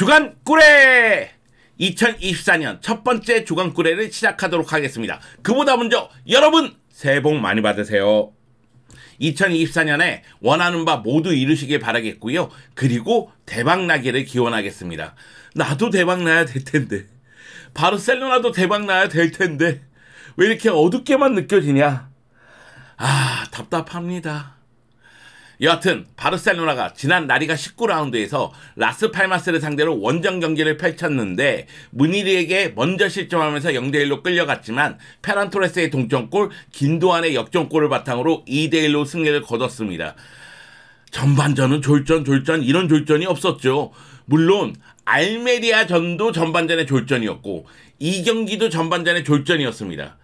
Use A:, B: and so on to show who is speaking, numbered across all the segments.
A: 주간 꿀에 2024년 첫 번째 주간 꿀에를 시작하도록 하겠습니다. 그보다 먼저 여러분 새해 복 많이 받으세요. 2024년에 원하는 바 모두 이루시길 바라겠고요. 그리고 대박나기를 기원하겠습니다. 나도 대박나야 될 텐데, 바르셀로나도 대박나야 될 텐데 왜 이렇게 어둡게만 느껴지냐. 답답합니다. 여하튼 바르셀로나가 지난 라리가 19라운드에서 라스팔마스를 상대로 원정 경기를 펼쳤는데 무니르에게 먼저 실점하면서 0대1로 끌려갔지만 페란 토레스의 동점골, 긴도안의 역전골을 바탕으로 2대1로 승리를 거뒀습니다. 전반전은 졸전 이런 졸전이 없었죠. 물론 알메리아전도 전반전의 졸전이었고 이 경기도 전반전의 졸전이었습니다.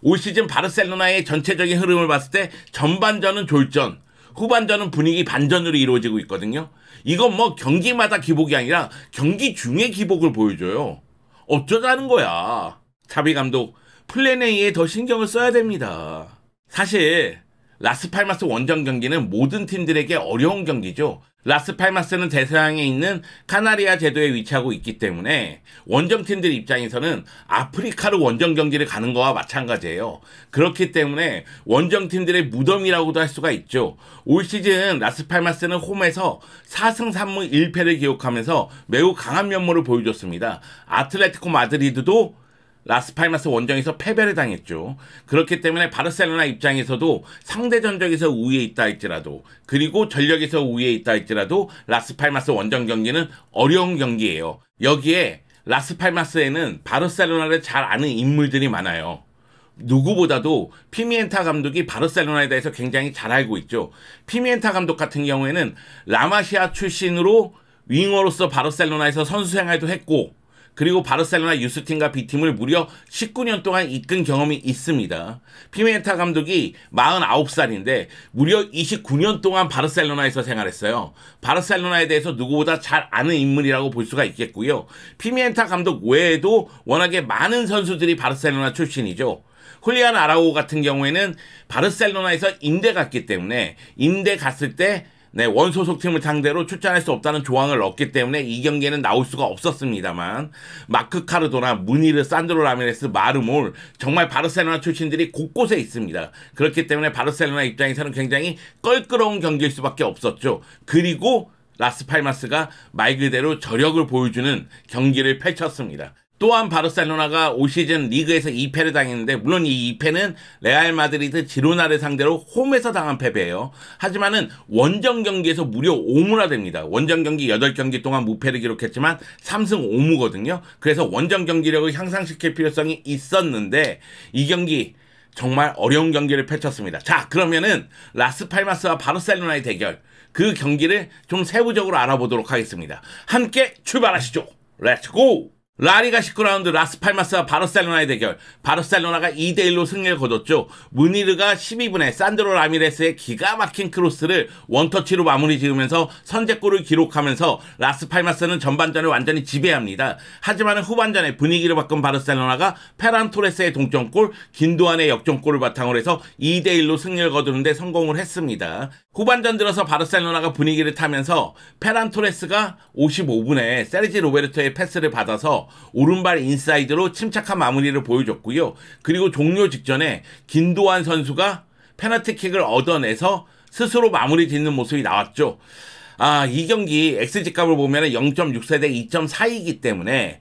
A: 올 시즌 바르셀로나의 전체적인 흐름을 봤을 때 전반전은 졸전, 후반전은 분위기 반전으로 이루어지고 있거든요. 이건 뭐 경기마다 기복이 아니라 경기 중에 기복을 보여줘요. 어쩌자는 거야. 차비 감독, 플랜 A에 더 신경을 써야 됩니다. 사실 라스팔마스 원정 경기는 모든 팀들에게 어려운 경기죠. 라스팔마스는 대서양에 있는 카나리아 제도에 위치하고 있기 때문에 원정팀들 입장에서는 아프리카로 원정 경기를 가는 거와 마찬가지예요. 그렇기 때문에 원정팀들의 무덤이라고도 할 수가 있죠. 올 시즌 라스팔마스는 홈에서 4승 3무 1패를 기록하면서 매우 강한 면모를 보여줬습니다. 아틀레티코 마드리드도 라스팔마스 원정에서 패배를 당했죠. 그렇기 때문에 바르셀로나 입장에서도 상대 전적에서 우위에 있다 할지라도, 그리고 전력에서 우위에 있다 할지라도 라스팔마스 원정 경기는 어려운 경기예요. 여기에 라스팔마스에는 바르셀로나를 잘 아는 인물들이 많아요. 누구보다도 피미엔타 감독이 바르셀로나에 대해서 굉장히 잘 알고 있죠. 피미엔타 감독 같은 경우에는 라마시아 출신으로 윙어로서 바르셀로나에서 선수 생활도 했고, 그리고 바르셀로나 유스팀과 B팀을 무려 19년 동안 이끈 경험이 있습니다. 피멘타 감독이 49살인데 무려 29년 동안 바르셀로나에서 생활했어요. 바르셀로나에 대해서 누구보다 잘 아는 인물이라고 볼 수가 있겠고요. 피멘타 감독 외에도 워낙에 많은 선수들이 바르셀로나 출신이죠. 훌리안 아라우호 같은 경우에는 바르셀로나에서 임대 갔기 때문에 임대 갔을 때 원소속팀을 상대로 출전할 수 없다는 조항을 넣었기 때문에 이 경기에는 나올 수가 없었습니다만, 마크 카르도나, 무니르, 산드로 라미레스, 마르몰, 정말 바르셀로나 출신들이 곳곳에 있습니다. 그렇기 때문에 바르셀로나 입장에서는 굉장히 껄끄러운 경기일 수밖에 없었죠. 그리고 라스팔마스가 말 그대로 저력을 보여주는 경기를 펼쳤습니다. 또한 바르셀로나가 올 시즌 리그에서 2패를 당했는데, 물론 이 2패는 레알 마드리드, 지로나를 상대로 홈에서 당한 패배예요. 하지만은 원정 경기에서 무려 5무나 됩니다. 원정 경기 8경기 동안 무패를 기록했지만 3승 5무거든요. 그래서 원정 경기력을 향상시킬 필요성이 있었는데 이 경기 정말 어려운 경기를 펼쳤습니다. 자, 그러면은 라스팔마스와 바르셀로나의 대결, 그 경기를 좀 세부적으로 알아보도록 하겠습니다. 함께 출발하시죠. 렛츠고! 라리가 19라운드 라스팔마스와 바르셀로나의 대결, 바르셀로나가 2대1로 승리를 거뒀죠. 무니르가 12분에 산드로 라미레스의 기가 막힌 크로스를 원터치로 마무리 지으면서 선제골을 기록하면서 라스팔마스는 전반전을 완전히 지배합니다. 하지만 후반전에 분위기를 바꾼 바르셀로나가 페란 토레스의 동점골, 긴도안의 역전골을 바탕으로 해서 2대1로 승리를 거두는데 성공을 했습니다. 후반전 들어서 바르셀로나가 분위기를 타면서 페란 토레스가 55분에 세르지 로베르토의 패스를 받아서 오른발 인사이드로 침착한 마무리를 보여줬고요. 그리고 종료 직전에 긴도안 선수가 페널티킥을 얻어내서 스스로 마무리 짓는 모습이 나왔죠. 이 경기 XG값을 보면 0.64 대 2.4이기 때문에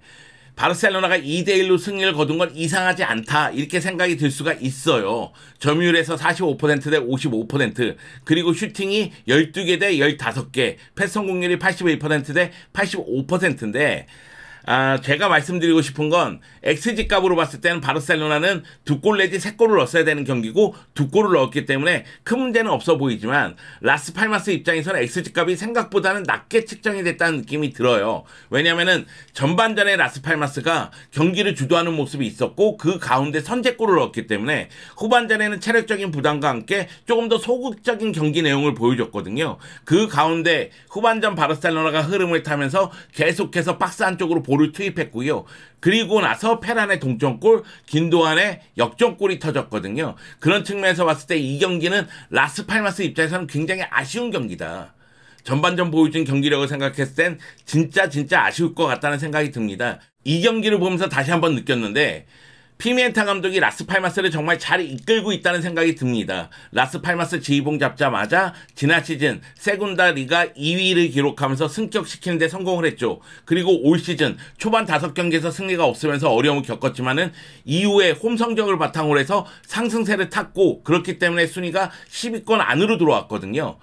A: 바르셀로나가 2대1로 승리를 거둔 건 이상하지 않다, 이렇게 생각이 들 수가 있어요. 점유율에서 45% 대 55%, 그리고 슈팅이 12개 대 15개, 패스 성공률이 81% 대 85%인데 제가 말씀드리고 싶은 건 XG 값으로 봤을 때는 바르셀로나는 2골 내지 3골을 넣었어야 되는 경기고 2골을 넣었기 때문에 큰 문제는 없어 보이지만, 라스팔마스 입장에서는 XG 값이 생각보다는 낮게 측정이 됐다는 느낌이 들어요. 왜냐면은 전반전에 라스팔마스가 경기를 주도하는 모습이 있었고 그 가운데 선제골을 넣었기 때문에 후반전에는 체력적인 부담과 함께 조금 더 소극적인 경기 내용을 보여줬거든요. 그 가운데 후반전 바르셀로나가 흐름을 타면서 계속해서 박스 안쪽으로 볼을 투입했고요. 그리고 나서 페란의 동점골, 긴도안의 역전골이 터졌거든요. 그런 측면에서 봤을 때 이 경기는 라스팔마스 입장에서는 굉장히 아쉬운 경기다. 전반전 보여준 경기력을 생각했을 땐 진짜 아쉬울 것 같다는 생각이 듭니다. 이 경기를 보면서 다시 한번 느꼈는데 피미엔타 감독이 라스팔마스를 정말 잘 이끌고 있다는 생각이 듭니다. 라스팔마스 지휘봉 잡자마자 지난 시즌 세군다 리가 2위를 기록하면서 승격시키는 데 성공을 했죠. 그리고 올 시즌 초반 5경기에서 승리가 없으면서 어려움을 겪었지만은 이후에 홈 성적을 바탕으로 해서 상승세를 탔고 그렇기 때문에 순위가 10위권 안으로 들어왔거든요.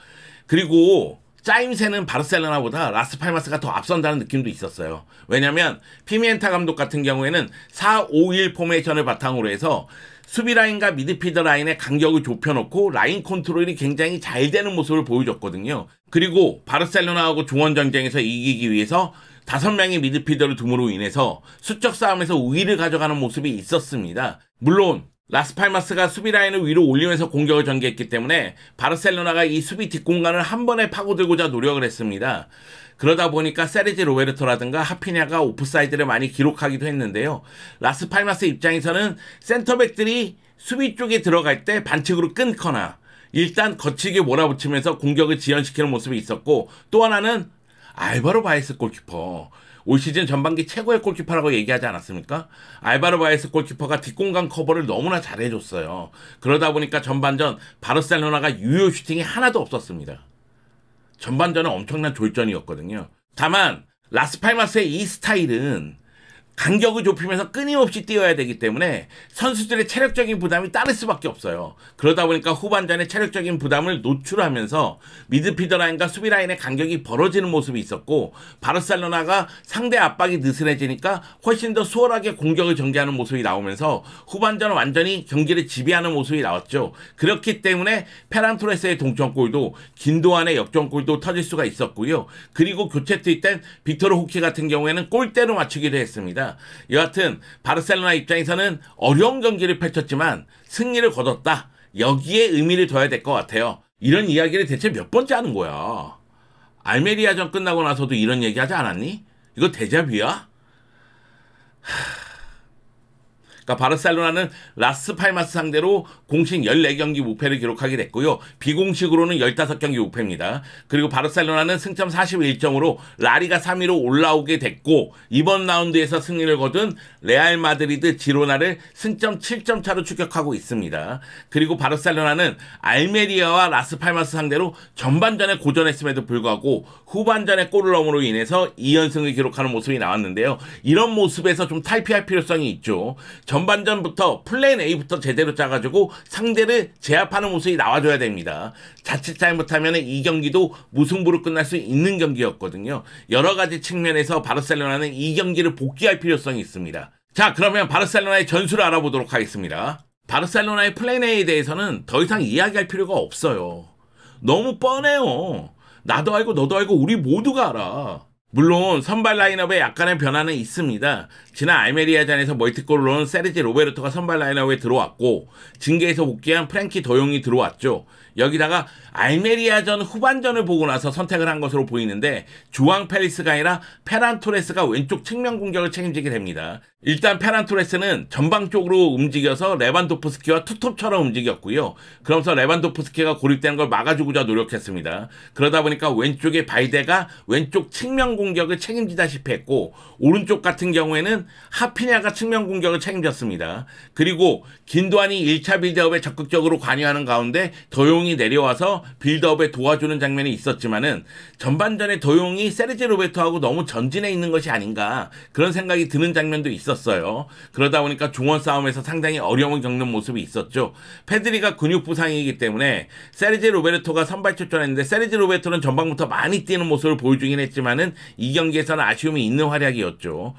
A: 그리고 짜임새는 바르셀로나보다 라스팔마스가 더 앞선다는 느낌도 있었어요. 왜냐면 피미엔타 감독 같은 경우에는 4-5-1 포메이션을 바탕으로 해서 수비 라인과 미드필더 라인의 간격을 좁혀놓고 라인 컨트롤이 굉장히 잘 되는 모습을 보여줬거든요. 그리고 바르셀로나하고 중원 전쟁에서 이기기 위해서 5명의 미드필더를 둠으로 인해서 수적 싸움에서 우위를 가져가는 모습이 있었습니다. 물론 라스팔마스가 수비 라인을 위로 올리면서 공격을 전개했기 때문에 바르셀로나가 이 수비 뒷공간을 한 번에 파고들고자 노력을 했습니다. 그러다 보니까 세르지 로베르토라든가 하피냐가 오프사이드를 많이 기록하기도 했는데요. 라스팔마스 입장에서는 센터백들이 수비 쪽에 들어갈 때 반칙으로 끊거나 일단 거칠게 몰아붙이면서 공격을 지연시키는 모습이 있었고, 또 하나는 알바로 바에스 골키퍼. 올 시즌 전반기 최고의 골키퍼라고 얘기하지 않았습니까? 알바로 바에스 골키퍼가 뒷공간 커버를 너무나 잘해줬어요. 그러다 보니까 전반전 바르셀로나가 유효 슈팅이 하나도 없었습니다. 전반전은 엄청난 졸전이었거든요. 다만 라스팔마스의 이 스타일은 간격을 좁히면서 끊임없이 뛰어야 되기 때문에 선수들의 체력적인 부담이 따를 수밖에 없어요. 그러다 보니까 후반전에 체력적인 부담을 노출하면서 미드필더 라인과 수비 라인의 간격이 벌어지는 모습이 있었고, 바르셀로나가 상대 압박이 느슨해지니까 훨씬 더 수월하게 공격을 전개하는 모습이 나오면서 후반전은 완전히 경기를 지배하는 모습이 나왔죠. 그렇기 때문에 페란토레스의 동점골도 긴도안의 역전골도 터질 수가 있었고요. 그리고 교체 투입 땐 빅토르 호키 같은 경우에는 골대로 맞추기도 했습니다. 여하튼 바르셀로나 입장에서는 어려운 경기를 펼쳤지만 승리를 거뒀다. 여기에 의미를 둬야 될 것 같아요. 이런 이야기를 대체 몇 번째 하는 거야? 알메리아전 끝나고 나서도 이런 얘기 하지 않았니? 이거 데자뷰야? 그러니까 바르셀로나는 라스팔마스 상대로 공식 14경기 무패를 기록하게 됐고요. 비공식으로는 15경기 무패입니다. 그리고 바르셀로나는 승점 41점으로 라리가 3위로 올라오게 됐고, 이번 라운드에서 승리를 거둔 레알 마드리드 지로나를 승점 7점 차로 추격하고 있습니다. 그리고 바르셀로나는 알메리아와 라스팔마스 상대로 전반전에 고전했음에도 불구하고 후반전에 골을 넣음으로 인해서 2연승을 기록하는 모습이 나왔는데요. 이런 모습에서 좀 탈피할 필요성이 있죠. 전반전부터 플랜 A부터 제대로 짜가지고 상대를 제압하는 모습이 나와줘야 됩니다. 자칫 잘못하면 이 경기도 무승부로 끝날 수 있는 경기였거든요. 여러 가지 측면에서 바르셀로나는 이 경기를 복귀할 필요성이 있습니다. 자, 그러면 바르셀로나의 전술을 알아보도록 하겠습니다. 바르셀로나의 플랜 A에 대해서는 더 이상 이야기할 필요가 없어요. 너무 뻔해요. 나도 알고 너도 알고 우리 모두가 알아. 물론 선발 라인업에 약간의 변화는 있습니다. 지난 알메리아전에서 멀티골을 넣은 세르지 로베르토가 선발 라인업에 들어왔고, 징계에서 복귀한 프랭키 더용이 들어왔죠. 여기다가 알메리아전 후반전을 보고 나서 선택을 한 것으로 보이는데, 주앙 펠리스가 아니라 페란 토레스가 왼쪽 측면 공격을 책임지게 됩니다. 일단 페란 토레스는 전방 쪽으로 움직여서 레반도프스키와 투톱처럼 움직였고요. 그러면서 레반도프스키가 고립되는 걸 막아주고자 노력했습니다. 그러다 보니까 왼쪽에 발데가 왼쪽 측면 공격을 책임지다시피 했고, 오른쪽 같은 경우에는 하피냐가 측면 공격을 책임졌습니다. 그리고 긴도안이 1차 빌드업에 적극적으로 관여하는 가운데 더용이 내려와서 빌드업에 도와주는 장면이 있었지만은, 전반전에 더용이 세르지 로베토하고 너무 전진해 있는 것이 아닌가 그런 생각이 드는 장면도 있었어요. 그러다 보니까 중원 싸움에서 상당히 어려움을 겪는 모습이 있었죠. 페드리가 근육 부상이기 때문에 세르지 로베르토가 선발 출전했는데, 세르지 로베르토는 전방부터 많이 뛰는 모습을 보여주긴 했지만은 이 경기에서는 아쉬움이 있는 활약이었죠.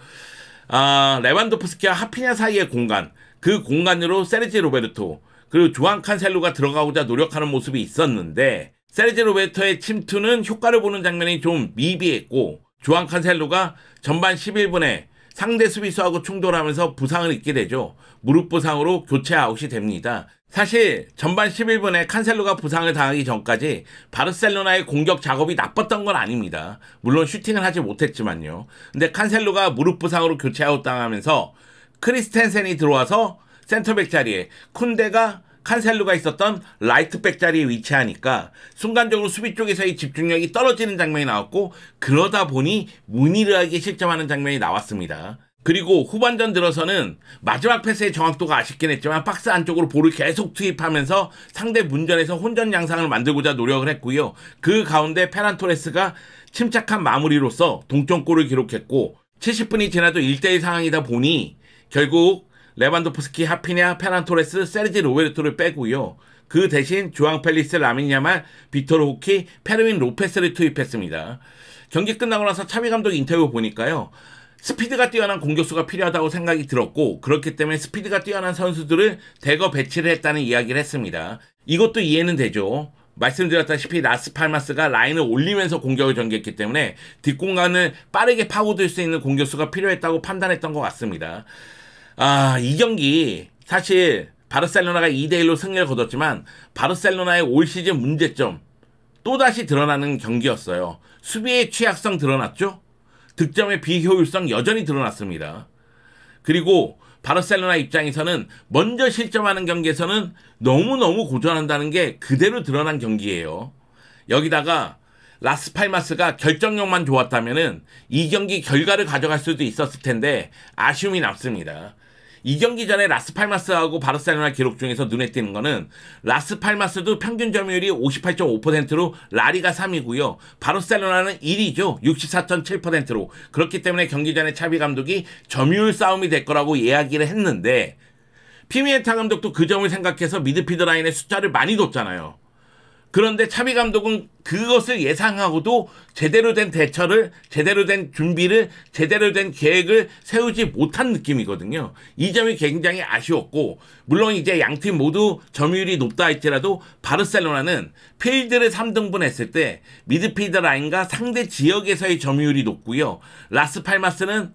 A: 레반도프스키와 하피냐 사이의 공간, 그 공간으로 세르지 로베르토 그리고 주앙 칸셀로가 들어가고자 노력하는 모습이 있었는데, 세르지 로베르토의 침투는 효과를 보는 장면이 좀 미비했고, 주앙 칸셀로가 전반 11분에 상대 수비수하고 충돌하면서 부상을 입게 되죠. 무릎 부상으로 교체 아웃이 됩니다. 사실 전반 11분에 칸셀로가 부상을 당하기 전까지 바르셀로나의 공격 작업이 나빴던 건 아닙니다. 물론 슈팅을 하지 못했지만요. 근데 칸셀로가 무릎 부상으로 교체 아웃 당하면서 크리스텐센이 들어와서 센터백 자리에 쿤데가 칸셀루가 있었던 라이트백 자리에 위치하니까 순간적으로 수비 쪽에서의 집중력이 떨어지는 장면이 나왔고, 그러다 보니 무니르에게 실점하는 장면이 나왔습니다. 그리고 후반전 들어서는 마지막 패스의 정확도가 아쉽긴 했지만 박스 안쪽으로 볼을 계속 투입하면서 상대 문전에서 혼전 양상을 만들고자 노력을 했고요. 그 가운데 페란 토레스가 침착한 마무리로서 동점골을 기록했고, 70분이 지나도 1대1 상황이다 보니 결국 레반도프스키, 하피냐, 페란 토레스, 세르지 로베르토를 빼고요. 그 대신 주앙 펠리스, 라민 야말, 비토르 호키, 페르민 로페스를 투입했습니다. 경기 끝나고 나서 차비 감독 인터뷰 보니까요, 스피드가 뛰어난 공격수가 필요하다고 생각이 들었고, 그렇기 때문에 스피드가 뛰어난 선수들을 대거 배치를 했다는 이야기를 했습니다. 이것도 이해는 되죠. 말씀드렸다시피 라스팔마스가 라인을 올리면서 공격을 전개했기 때문에 뒷공간을 빠르게 파고들 수 있는 공격수가 필요했다고 판단했던 것 같습니다. 이 경기 사실 바르셀로나가 2대1로 승리를 거뒀지만 바르셀로나의 올 시즌 문제점 또다시 드러나는 경기였어요. 수비의 취약성 드러났죠? 득점의 비효율성 여전히 드러났습니다. 그리고 바르셀로나 입장에서는 먼저 실점하는 경기에서는 너무너무 고전한다는 게 그대로 드러난 경기예요. 여기다가 라스팔마스가 결정력만 좋았다면은 이 경기 결과를 가져갈 수도 있었을 텐데 아쉬움이 남습니다. 이 경기 전에 라스팔마스하고 바르셀로나 기록 중에서 눈에 띄는 거는 라스팔마스도 평균 점유율이 58.5%로 라리가 3위고요. 바르셀로나는 1위죠. 64.7%로. 그렇기 때문에 경기 전에 차비 감독이 점유율 싸움이 될 거라고 이야기를 했는데, 피미에타 감독도 그 점을 생각해서 미드필더 라인의 숫자를 많이 뒀잖아요. 그런데 차비 감독은 그것을 예상하고도 제대로 된 대처를, 제대로 된 준비를, 제대로 된 계획을 세우지 못한 느낌이거든요. 이 점이 굉장히 아쉬웠고, 물론 이제 양팀 모두 점유율이 높다 할지라도 바르셀로나는 필드를 3등분 했을 때 미드필더 라인과 상대 지역에서의 점유율이 높고요. 라스팔마스는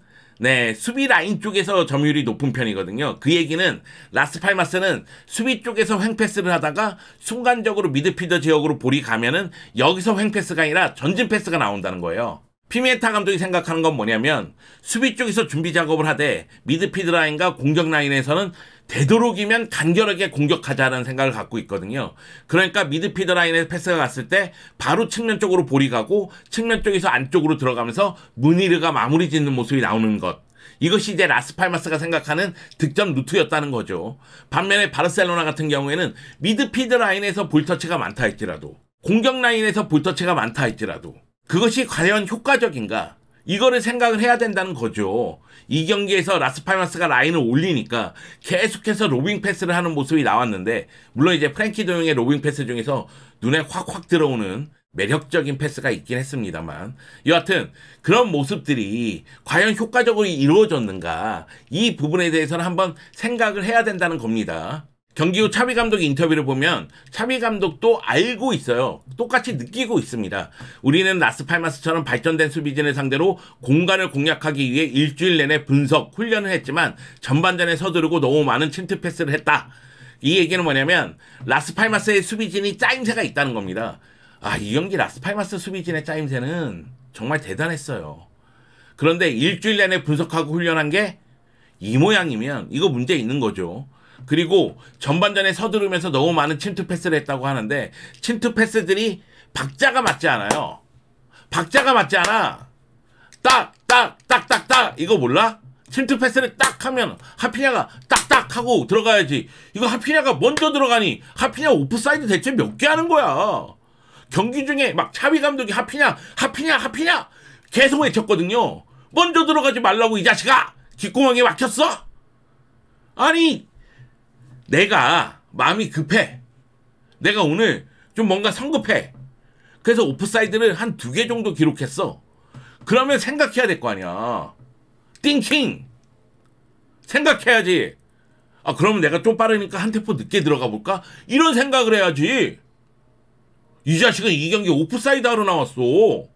A: 수비 라인 쪽에서 점유율이 높은 편이거든요. 그 얘기는 라스팔마스는 수비 쪽에서 횡패스를 하다가 순간적으로 미드필더 지역으로 볼이 가면은 여기서 횡패스가 아니라 전진 패스가 나온다는 거예요. 피미에타 감독이 생각하는 건 뭐냐면, 수비 쪽에서 준비 작업을 하되 미드필더 라인과 공격 라인에서는 되도록이면 간결하게 공격하자는 생각을 갖고 있거든요. 그러니까 미드필더 라인에 패스가 갔을 때 바로 측면 쪽으로 볼이 가고 측면 쪽에서 안쪽으로 들어가면서 무니르가 마무리 짓는 모습이 나오는 것. 이것이 이제 라스팔마스가 생각하는 득점 루트였다는 거죠. 반면에 바르셀로나 같은 경우에는 미드필더 라인에서 볼터치가 많다 할지라도, 공격 라인에서 볼터치가 많다 할지라도 그것이 과연 효과적인가? 이거를 생각을 해야 된다는 거죠. 이 경기에서 라스팔마스가 라인을 올리니까 계속해서 로빙 패스를 하는 모습이 나왔는데, 물론 이제 프랭키 도용의 로빙 패스 중에서 눈에 확확 들어오는 매력적인 패스가 있긴 했습니다만, 여하튼 그런 모습들이 과연 효과적으로 이루어졌는가, 이 부분에 대해서는 한번 생각을 해야 된다는 겁니다. 경기 후 차비 감독 인터뷰를 보면 차비 감독도 알고 있어요. 똑같이 느끼고 있습니다. 우리는 라스팔마스처럼 발전된 수비진을 상대로 공간을 공략하기 위해 일주일 내내 분석, 훈련을 했지만 전반전에 서두르고 너무 많은 침투 패스를 했다. 이 얘기는 뭐냐면 라스팔마스의 수비진이 짜임새가 있다는 겁니다. 이 경기 라스팔마스 수비진의 짜임새는 정말 대단했어요. 그런데 일주일 내내 분석하고 훈련한 게 이 모양이면 이거 문제 있는 거죠. 그리고 전반전에 서두르면서 너무 많은 침투 패스를 했다고 하는데, 침투 패스들이 박자가 맞지 않아요. 박자가 맞지 않아. 딱 이거 몰라? 침투 패스를 딱 하면 하피냐가 딱딱 하고 들어가야지. 이거 하피냐가 먼저 들어가니 하피냐 오프사이드 대체 몇 개 하는 거야. 경기 중에 막 차비 감독이 하피냐 계속 외쳤거든요. 먼저 들어가지 말라고 이 자식아. 뒷구멍에 막혔어? 아니, 내가 마음이 급해. 내가 오늘 좀 뭔가 성급해. 그래서 오프사이드를 한 2개 정도 기록했어. 그러면 생각해야 될 거 아니야. 띵킹! 생각해야지. 그러면 내가 좀 빠르니까 한 템포 늦게 들어가 볼까? 이런 생각을 해야지. 이 자식은 이 경기 오프사이드 하러 나왔어.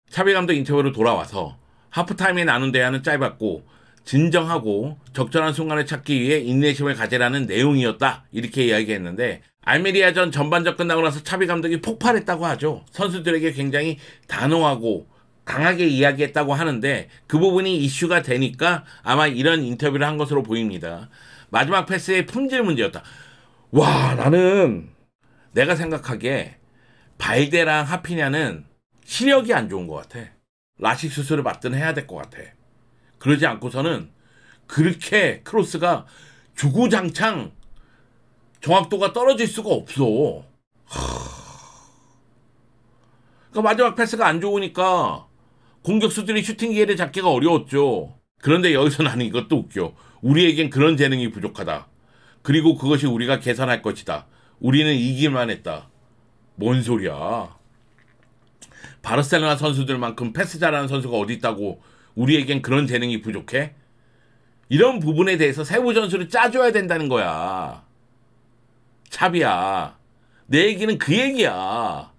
A: 차비 감독 인터뷰로 돌아와서 하프타임에 나눈 대화는 짧았고 진정하고 적절한 순간을 찾기 위해 인내심을 가지라는 내용이었다, 이렇게 이야기했는데, 알메리아전 전반전 끝나고 나서 차비 감독이 폭발했다고 하죠. 선수들에게 굉장히 단호하고 강하게 이야기했다고 하는데, 그 부분이 이슈가 되니까 아마 이런 인터뷰를 한 것으로 보입니다. 마지막 패스의 품질 문제였다. 와, 나는 내가 생각하기에 발데랑 하피냐는 시력이 안 좋은 것 같아. 라식 수술을 받든 해야 될 것 같아. 그러지 않고서는 그렇게 크로스가 주구장창 정확도가 떨어질 수가 없어. 그러니까 마지막 패스가 안 좋으니까 공격수들이 슈팅 기회를 잡기가 어려웠죠. 그런데 여기서 나는 이것도 웃겨. 우리에겐 그런 재능이 부족하다. 그리고 그것이 우리가 개선할 것이다. 우리는 이기만 했다. 뭔 소리야. 바르셀로나 선수들만큼 패스 잘하는 선수가 어디 있다고 우리에겐 그런 재능이 부족해? 이런 부분에 대해서 세부 전술을 짜줘야 된다는 거야. 차비야. 내 얘기는 그 얘기야.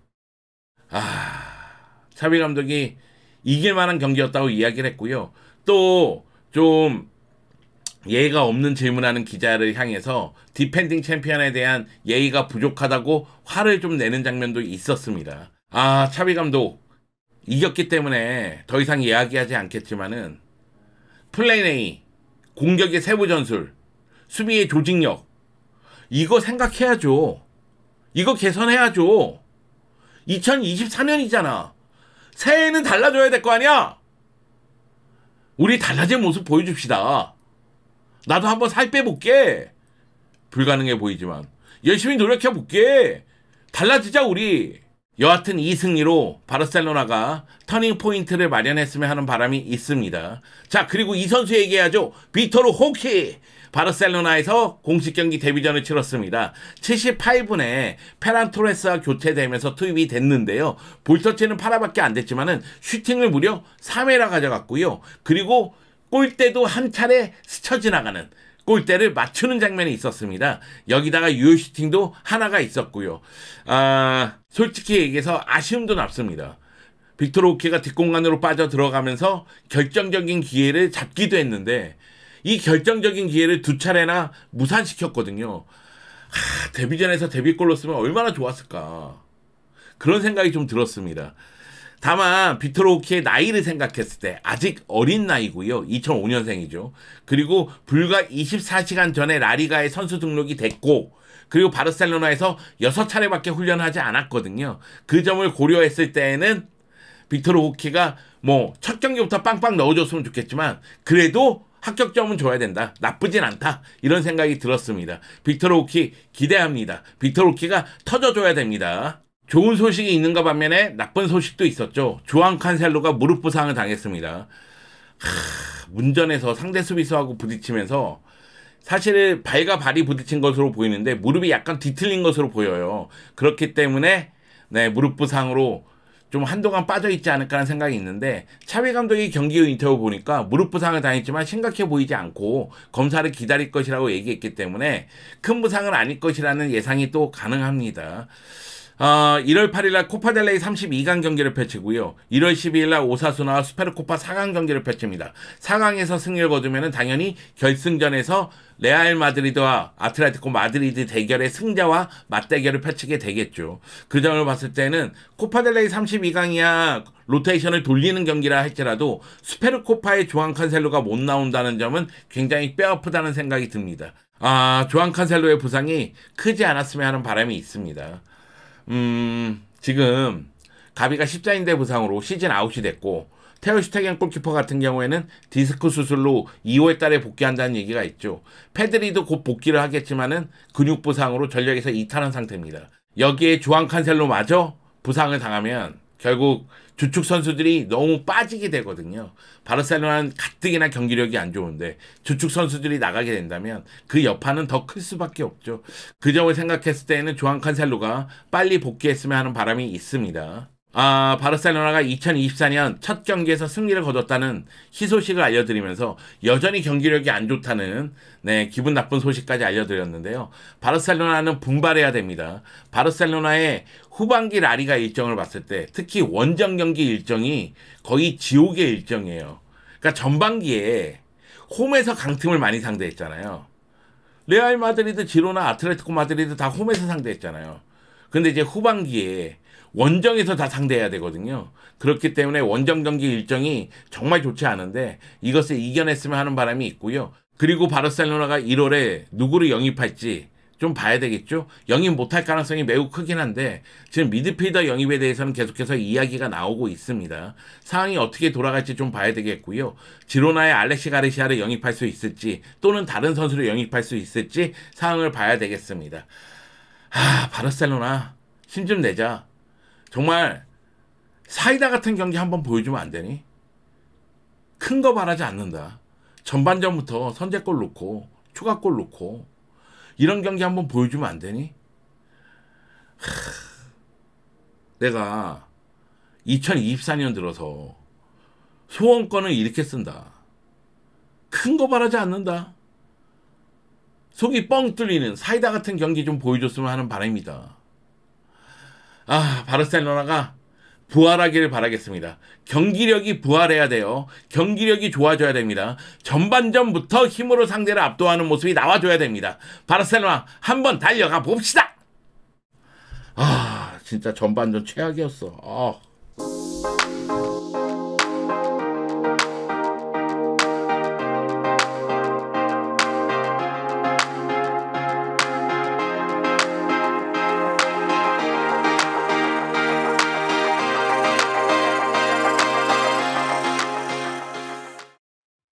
A: 차비 감독이 이길 만한 경기였다고 이야기를 했고요. 또 좀 예의가 없는 질문하는 기자를 향해서 디펜딩 챔피언에 대한 예의가 부족하다고 화를 좀 내는 장면도 있었습니다. 차비 감독 이겼기 때문에 더 이상 이야기하지 않겠지만은 플랜 A, 공격의 세부 전술, 수비의 조직력 이거 생각해야죠. 이거 개선해야죠. 2024년이잖아. 새해에는 달라져야 될 거 아니야? 우리 달라진 모습 보여줍시다. 나도 한번 살 빼볼게. 불가능해 보이지만 열심히 노력해볼게. 달라지자 우리. 여하튼 이 승리로 바르셀로나가 터닝 포인트를 마련했으면 하는 바람이 있습니다. 자, 그리고 이 선수 얘기해야죠. 비토르 호키. 바르셀로나에서 공식 경기 데뷔전을 치렀습니다. 78분에 페란 토레스와 교체되면서 투입이 됐는데요. 볼터치는 8화밖에 안 됐지만은 슈팅을 무려 3회나 가져갔고요. 그리고 골대도 한 차례 스쳐 지나가는 골대를 맞추는 장면이 있었습니다. 여기다가 유효 슈팅도 하나가 있었고요. 솔직히 얘기해서 아쉬움도 남습니다. 빅토르 호키가 뒷공간으로 빠져 들어가면서 결정적인 기회를 잡기도 했는데 이 결정적인 기회를 두 차례나 무산시켰거든요. 데뷔전에서 데뷔골로 쓰면 얼마나 좋았을까. 그런 생각이 좀 들었습니다. 다만 빅토르 호키의 나이를 생각했을 때 아직 어린 나이고요. 2005년생이죠. 그리고 불과 24시간 전에 라리가에 선수 등록이 됐고 그리고 바르셀로나에서 6차례밖에 훈련하지 않았거든요. 그 점을 고려했을 때에는 빅토르 호키가 뭐 첫 경기부터 빵빵 넣어줬으면 좋겠지만 그래도 합격점은 줘야 된다. 나쁘진 않다. 이런 생각이 들었습니다. 빅토르 호키 기대합니다. 빅토르 호키가 터져줘야 됩니다. 좋은 소식이 있는가 반면에 나쁜 소식도 있었죠. 주앙 칸셀로가 무릎 부상을 당했습니다. 문전에서 상대 수비수하고 부딪히면서 사실 발과 발이 부딪힌 것으로 보이는데 무릎이 약간 뒤틀린 것으로 보여요. 그렇기 때문에 무릎 부상으로 좀 한동안 빠져있지 않을까 하는 생각이 있는데 차비 감독이 경기 후 인터뷰 보니까 무릎 부상을 당했지만 심각해 보이지 않고 검사를 기다릴 것이라고 얘기했기 때문에 큰 부상은 아닐 것이라는 예상이 또 가능합니다. 1월 8일날 코파델레이 32강 경기를 펼치고요. 1월 12일날 오사수나와 수페르코파 4강 경기를 펼칩니다. 4강에서 승리를 거두면 당연히 결승전에서 레알 마드리드와 아틀레티코 마드리드 대결의 승자와 맞대결을 펼치게 되겠죠. 그 점을 봤을 때는 코파델레이 32강이야 로테이션을 돌리는 경기라 할지라도 수페르코파의 조안 칸셀로가 못 나온다는 점은 굉장히 뼈아프다는 생각이 듭니다. 조안 칸셀로의 부상이 크지 않았으면 하는 바람이 있습니다. 지금 가비가 십자인대 부상으로 시즌 아웃이 됐고 테오 슈테겐 골키퍼 같은 경우에는 디스크 수술로 2월 달에 복귀한다는 얘기가 있죠. 페드리도 곧 복귀를 하겠지만은 근육 부상으로 전력에서 이탈한 상태입니다. 여기에 주앙 칸셀로마저 부상을 당하면 결국 주축 선수들이 너무 빠지게 되거든요. 바르셀로나는 가뜩이나 경기력이 안 좋은데 주축 선수들이 나가게 된다면 그 여파는 더 클 수밖에 없죠. 그 점을 생각했을 때에는 조안 칸셀로가 빨리 복귀했으면 하는 바람이 있습니다. 바르셀로나가 2024년 첫 경기에서 승리를 거뒀다는 희소식을 알려드리면서 여전히 경기력이 안 좋다는 기분 나쁜 소식까지 알려드렸는데요. 바르셀로나는 분발해야 됩니다. 바르셀로나의 후반기 라리가 일정을 봤을 때 특히 원정 경기 일정이 거의 지옥의 일정이에요. 그러니까 전반기에 홈에서 강팀을 많이 상대했잖아요. 레알 마드리드, 지로나, 아틀레티코 마드리드 다 홈에서 상대했잖아요. 근데 이제 후반기에 원정에서 다 상대해야 되거든요. 그렇기 때문에 원정 경기 일정이 정말 좋지 않은데 이것을 이겨냈으면 하는 바람이 있고요. 그리고 바르셀로나가 1월에 누구를 영입할지 좀 봐야 되겠죠. 영입 못할 가능성이 매우 크긴 한데 지금 미드필더 영입에 대해서는 계속해서 이야기가 나오고 있습니다. 상황이 어떻게 돌아갈지 좀 봐야 되겠고요. 지로나의 알렉시 가르시아를 영입할 수 있을지 또는 다른 선수를 영입할 수 있을지 상황을 봐야 되겠습니다. 바르셀로나 힘 좀 내자. 정말 사이다 같은 경기 한번 보여주면 안 되니? 큰 거 바라지 않는다. 전반전부터 선제골 넣고 추가골 넣고 이런 경기 한번 보여주면 안 되니? 내가 2024년 들어서 소원권을 이렇게 쓴다. 큰 거 바라지 않는다. 속이 뻥 뚫리는 사이다 같은 경기 좀 보여줬으면 하는 바람입니다. 바르셀로나가 부활하기를 바라겠습니다. 경기력이 부활해야 돼요. 경기력이 좋아져야 됩니다. 전반전부터 힘으로 상대를 압도하는 모습이 나와줘야 됩니다. 바르셀로나 한번 달려가 봅시다. 진짜 전반전 최악이었어.